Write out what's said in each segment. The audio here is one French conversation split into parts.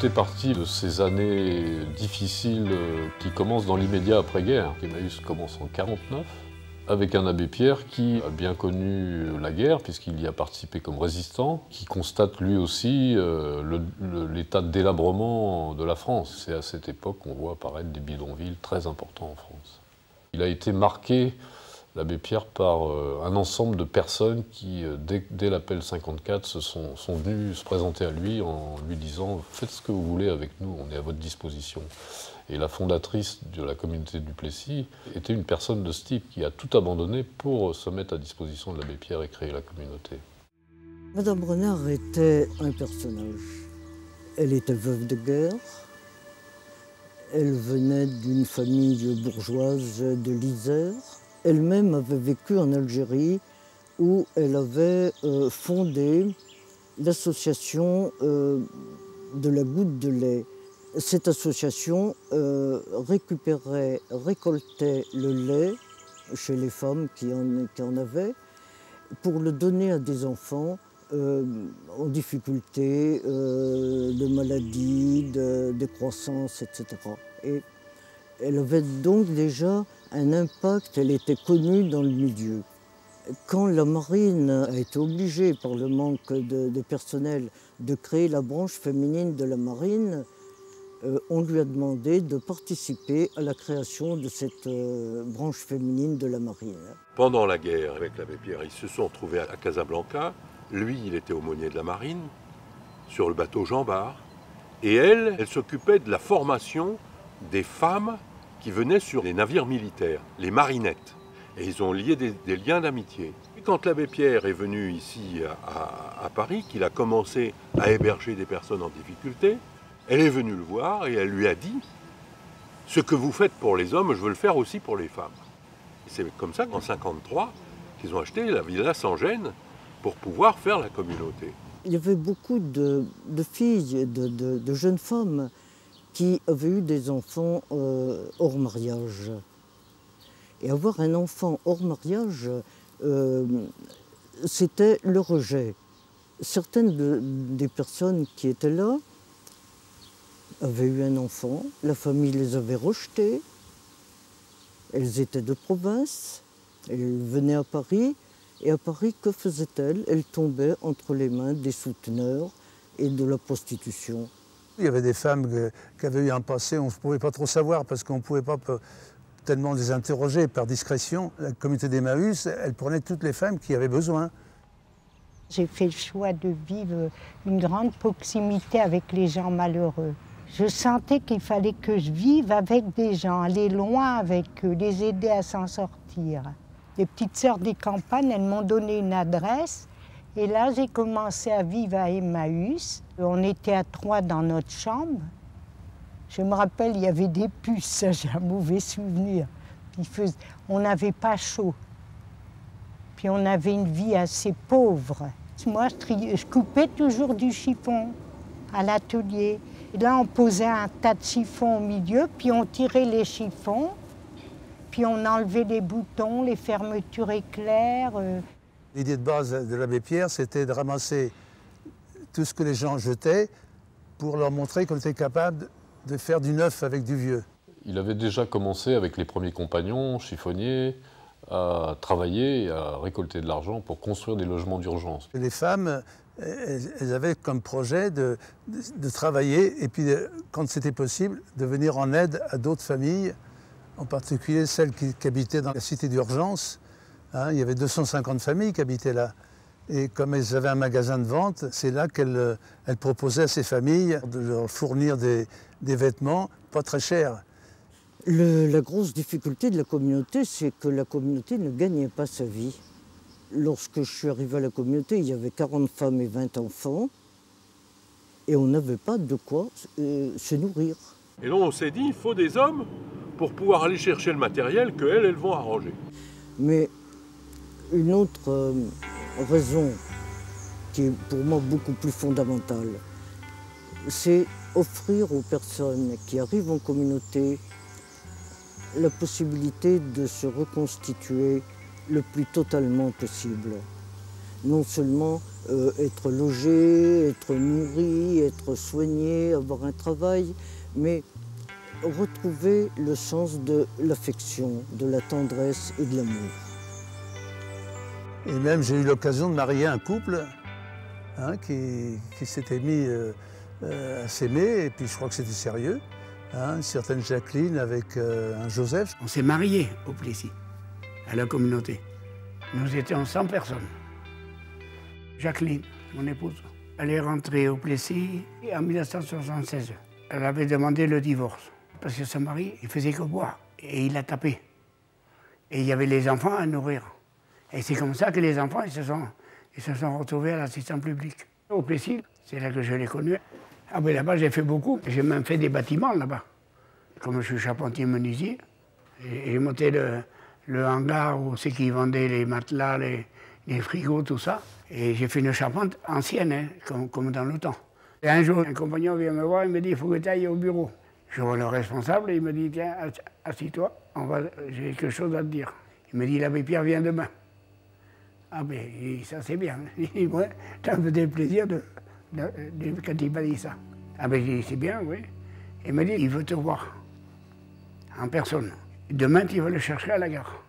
fait partie de ces années difficiles qui commencent dans l'immédiat après-guerre. Emmaüs commence en 1949, avec un abbé Pierre qui a bien connu la guerre, puisqu'il y a participé comme résistant, qui constate lui aussi l'état de délabrement de la France. C'est à cette époque qu'on voit apparaître des bidonvilles très importants en France. Il a été marqué, l'abbé Pierre, par un ensemble de personnes qui, dès l'appel 54, sont venues se présenter à lui en lui disant « Faites ce que vous voulez avec nous, on est à votre disposition ». Et la fondatrice de la communauté du Plessis était une personne de ce type qui a tout abandonné pour se mettre à disposition de l'abbé Pierre et créer la communauté. Madame Renard était un personnage. Elle était veuve de guerre. Elle venait d'une famille bourgeoise de l'Isère. Elle-même avait vécu en Algérie où elle avait fondé l'association de la goutte de lait. Cette association récoltait le lait chez les femmes qui en avaient pour le donner à des enfants en difficulté, de maladies, de croissance, etc. Et elle avait donc déjà un impact, elle était connue dans le milieu. Quand la marine a été obligée par le manque de personnel de créer la branche féminine de la marine, on lui a demandé de participer à la création de cette branche féminine de la marine. Pendant la guerre avec l'abbé Pierre, ils se sont retrouvés à Casablanca. Lui, il était aumônier de la marine, sur le bateau Jean Bart. Et elle s'occupait de la formation des femmes qui venaient sur les navires militaires, les marinettes. Et ils ont lié des liens d'amitié. Et quand l'abbé Pierre est venu ici à Paris, qu'il a commencé à héberger des personnes en difficulté, elle est venue le voir et elle lui a dit « Ce que vous faites pour les hommes, je veux le faire aussi pour les femmes ». C'est comme ça qu'en 1953, qu'ils ont acheté la villa Sans-Gêne pour pouvoir faire la communauté. Il y avait beaucoup de filles, de jeunes femmes qui avaient eu des enfants hors mariage. Et avoir un enfant hors mariage, c'était le rejet. Certaines des personnes qui étaient là avaient eu un enfant, la famille les avait rejetées, elles étaient de province, elles venaient à Paris, et à Paris, que faisaient-elles? Elles tombaient entre les mains des souteneurs et de la prostitution. Il y avait des femmes qui avaient eu un passé, on ne pouvait pas trop savoir parce qu'on ne pouvait pas tellement les interroger par discrétion. La communauté d'Emmaüs, elle prenait toutes les femmes qui avaient besoin. J'ai fait le choix de vivre une grande proximité avec les gens malheureux. Je sentais qu'il fallait que je vive avec des gens, aller loin avec eux, les aider à s'en sortir. Les petites sœurs des campagnes, elles m'ont donné une adresse. Et là, j'ai commencé à vivre à Emmaüs. On était à 3 dans notre chambre. Je me rappelle, il y avait des puces, ça, j'ai un mauvais souvenir. On n'avait pas chaud. Puis on avait une vie assez pauvre. Moi, je coupais toujours du chiffon à l'atelier. Et là, on posait un tas de chiffons au milieu, puis on tirait les chiffons, puis on enlevait les boutons, les fermetures éclairs. L'idée de base de l'abbé Pierre, c'était de ramasser tout ce que les gens jetaient pour leur montrer qu'on était capable de faire du neuf avec du vieux. Il avait déjà commencé avec les premiers compagnons, chiffonniers, à travailler et à récolter de l'argent pour construire des logements d'urgence. Les femmes, elles avaient comme projet de travailler et puis, quand c'était possible, de venir en aide à d'autres familles, en particulier celles qui habitaient dans la cité d'urgence. Hein, il y avait 250 familles qui habitaient là. Et comme elles avaient un magasin de vente, c'est là qu'elles proposaient à ces familles de leur fournir des vêtements pas très chers. La grosse difficulté de la communauté, c'est que la communauté ne gagnait pas sa vie. Lorsque je suis arrivé à la communauté, il y avait 40 femmes et 20 enfants, et on n'avait pas de quoi se nourrir. Et donc on s'est dit, il faut des hommes pour pouvoir aller chercher le matériel qu'elles vont arranger. Mais une autre raison qui est pour moi beaucoup plus fondamentale, c'est offrir aux personnes qui arrivent en communauté la possibilité de se reconstituer le plus totalement possible. non seulement être logé, être nourri, être soigné, avoir un travail, mais retrouver le sens de l'affection, de la tendresse et de l'amour. Et même j'ai eu l'occasion de marier un couple qui s'était mis à s'aimer, et puis je crois que c'était sérieux. Une certaine Jacqueline avec un Joseph. On s'est mariés au Plessis, à la communauté. Nous étions 100 personnes. Jacqueline, mon épouse, elle est rentrée au Plessis en 1976. Elle avait demandé le divorce, parce que son mari, il faisait que boire, et il l'a tapé. Et il y avait les enfants à nourrir. Et c'est comme ça que les enfants, ils se sont retrouvés à l'assistance publique. Au Plessis, c'est là que je l'ai connu. Ah ben là-bas, j'ai fait beaucoup. J'ai même fait des bâtiments là-bas. Comme je suis charpentier menuisier, j'ai monté le hangar où c'est qui vendait les matelas, les frigos, tout ça. Et j'ai fait une charpente ancienne, comme dans le temps. Et un jour, un compagnon vient me voir, il me dit, il faut que tu ailles au bureau. Je vois le responsable et il me dit, tiens, assis-toi, j'ai quelque chose à te dire. Il me dit, l'abbé Pierre vient demain. Ah ben, ça c'est bien. Ouais, ça me faisait plaisir quand il m'a dit ça. Ah ben, c'est bien, oui. Il m'a dit, il veut te voir, en personne. Demain, tu vas le chercher à la gare.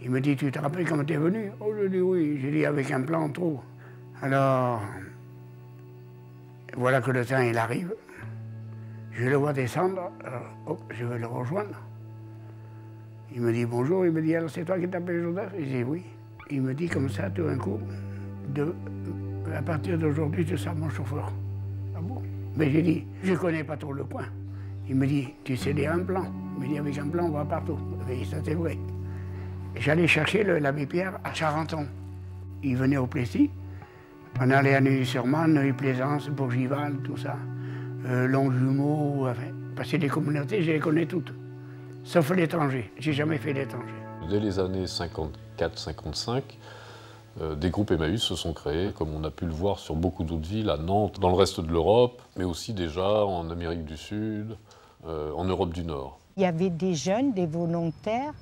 Il me dit, tu te rappelles comment tu es venu? Oh, je dis oui. J'ai dit, avec un plan trop. Alors, voilà que le train, il arrive. Je le vois descendre, alors, hop, je vais le rejoindre. Il me dit bonjour, il me dit, alors c'est toi qui t'appelles Joseph? Je dis oui. Il me dit comme ça, tout d'un coup, à partir d'aujourd'hui, tu seras mon chauffeur. Ah bon? Mais j'ai dit, je ne connais pas trop le coin. Il me dit, tu sais lire un plan? Il me dit, avec un plan, on va partout. Et ça, c'est vrai. J'allais chercher l'abbé Pierre à Charenton. Il venait au Plessis. On allait à Neuilly-sur-Marne, Neuilly-Plaisance, Bourgival, tout ça. Longjumeau, enfin. Parce que les communautés, je les connais toutes. Sauf l'étranger. J'ai jamais fait l'étranger. Dès les années 54-55, des groupes Emmaüs se sont créés, comme on a pu le voir sur beaucoup d'autres villes, à Nantes, dans le reste de l'Europe, mais aussi déjà en Amérique du Sud, en Europe du Nord. Il y avait des jeunes, des volontaires,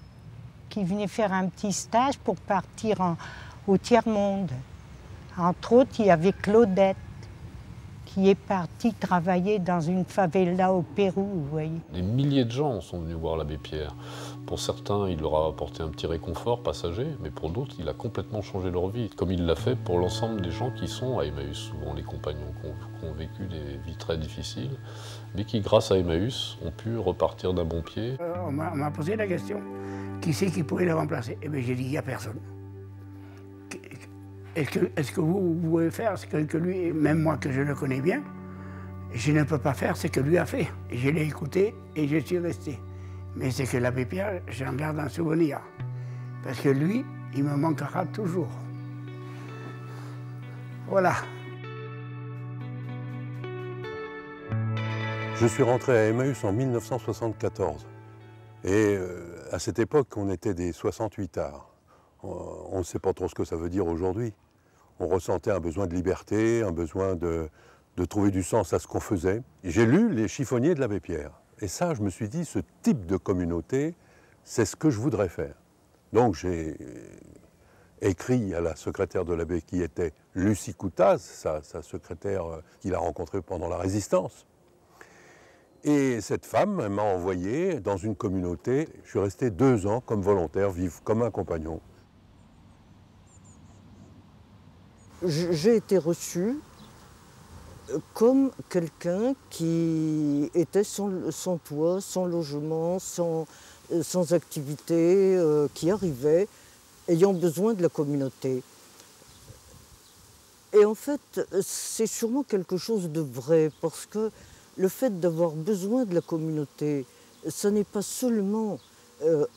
qui venaient faire un petit stage pour partir au tiers-monde. Entre autres, il y avait Claudette, qui est partie travailler dans une favela au Pérou, vous voyez. Des milliers de gens sont venus voir l'abbé Pierre. Pour certains, il leur a apporté un petit réconfort passager, mais pour d'autres, il a complètement changé leur vie, comme il l'a fait pour l'ensemble des gens qui sont à Emmaüs, souvent les compagnons qui ont vécu des vies très difficiles, mais qui, grâce à Emmaüs, ont pu repartir d'un bon pied. On m'a posé la question, qui c'est qui pourrait le remplacer? Eh bien, j'ai dit, il n'y a personne. Est-ce que vous pouvez faire ce que lui, même moi que je le connais bien, je ne peux pas faire ce que lui a fait. Je l'ai écouté et je suis resté. Mais c'est que l'abbé Pierre, j'en garde un souvenir. Parce que lui, il me manquera toujours. Voilà. Je suis rentré à Emmaüs en 1974. Et à cette époque, on était des 68ards. On ne sait pas trop ce que ça veut dire aujourd'hui. On ressentait un besoin de liberté, un besoin de trouver du sens à ce qu'on faisait. J'ai lu Les chiffonniers de l'abbé Pierre. Et ça, je me suis dit, ce type de communauté, c'est ce que je voudrais faire. Donc j'ai écrit à la secrétaire de l'abbé qui était Lucie Coutaz, sa secrétaire qu'il a rencontrée pendant la Résistance. Et cette femme m'a envoyé dans une communauté. Je suis resté 2 ans comme volontaire, vivre comme un compagnon. J'ai été reçu comme quelqu'un qui était sans toit, sans logement, sans activité, qui arrivait, ayant besoin de la communauté. Et en fait, c'est sûrement quelque chose de vrai, parce que le fait d'avoir besoin de la communauté, ce n'est pas seulement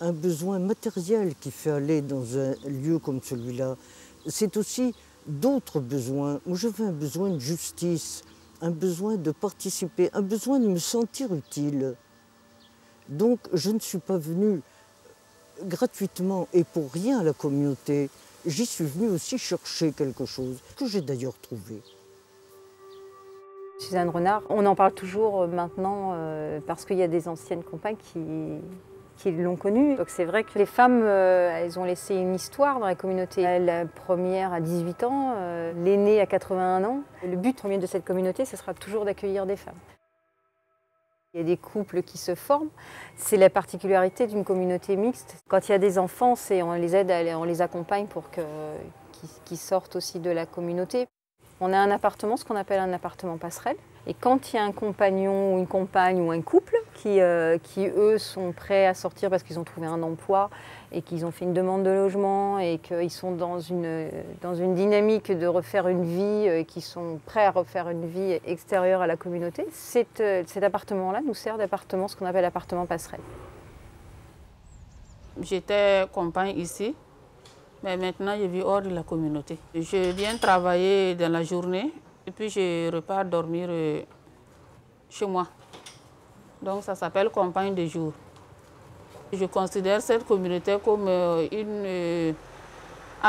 un besoin matériel qui fait aller dans un lieu comme celui-là, c'est aussi d'autres besoins. Moi, j'avais un besoin de justice, un besoin de participer, un besoin de me sentir utile. Donc, je ne suis pas venue gratuitement et pour rien à la communauté. J'y suis venue aussi chercher quelque chose, que j'ai d'ailleurs trouvé. Suzanne Renard, on en parle toujours maintenant parce qu'il y a des anciennes compagnes qui l'ont connu. Donc c'est vrai que les femmes, elles ont laissé une histoire dans la communauté. La première à 18 ans, l'aînée à 81 ans. Le but premier de cette communauté, ce sera toujours d'accueillir des femmes. Il y a des couples qui se forment. C'est la particularité d'une communauté mixte. Quand il y a des enfants, on les aide, on les accompagne pour qu'ils sortent aussi de la communauté. On a un appartement, ce qu'on appelle un appartement passerelle. Et quand il y a un compagnon ou une compagne ou un couple qui eux, sont prêts à sortir parce qu'ils ont trouvé un emploi et qu'ils ont fait une demande de logement et qu'ils sont dans une dynamique de refaire une vie et qu'ils sont prêts à refaire une vie extérieure à la communauté, cet appartement-là nous sert d'appartement, ce qu'on appelle appartement passerelle. J'étais compagne ici, mais maintenant je vis hors de la communauté. Je viens travailler dans la journée et puis je repars dormir chez moi. Donc ça s'appelle compagne de jour. Je considère cette communauté comme en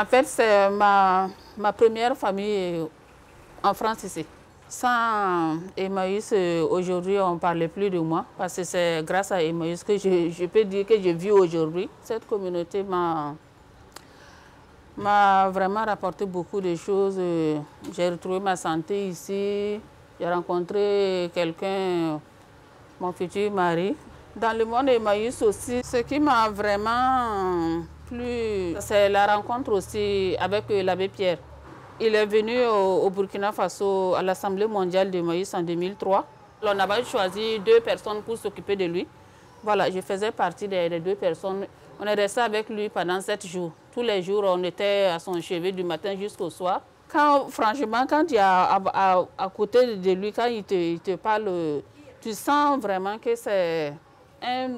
fait, c'est ma première famille en France ici. Sans Emmaüs, aujourd'hui, on ne parlait plus de moi, parce que c'est grâce à Emmaüs que je peux dire que je vis aujourd'hui. Cette communauté m'a vraiment rapporté beaucoup de choses. J'ai retrouvé ma santé ici, j'ai rencontré quelqu'un, mon futur mari. Dans le monde Emmaüs aussi, ce qui m'a vraiment plu, c'est la rencontre aussi avec l'abbé Pierre. Il est venu au Burkina Faso à l'Assemblée mondiale d'Emmaüs en 2003. On avait choisi 2 personnes pour s'occuper de lui. Voilà, je faisais partie des 2 personnes. On est resté avec lui pendant 7 jours. Tous les jours, on était à son chevet du matin jusqu'au soir. Franchement, quand tu es à côté de lui, quand il te parle, tu sens vraiment que c'est un...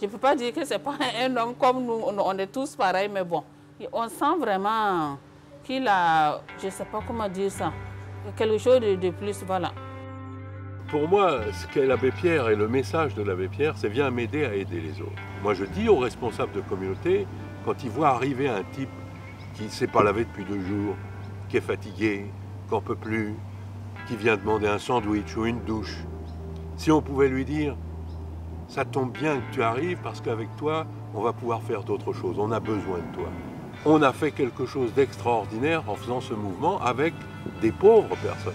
Je ne peux pas dire que ce n'est pas un homme comme nous, on est tous pareils, mais bon. On sent vraiment qu'il a, je ne sais pas comment dire ça, quelque chose de plus, voilà. Pour moi, ce qu'est l'abbé Pierre et le message de l'abbé Pierre, c'est « viens m'aider à aider les autres ». Moi, je dis aux responsables de communauté, quand ils voient arriver un type qui ne s'est pas lavé depuis 2 jours, qui est fatigué, qui n'en peut plus, qui vient demander un sandwich ou une douche, si on pouvait lui dire « ça tombe bien que tu arrives parce qu'avec toi, on va pouvoir faire d'autres choses, on a besoin de toi ». On a fait quelque chose d'extraordinaire en faisant ce mouvement avec des pauvres personnes.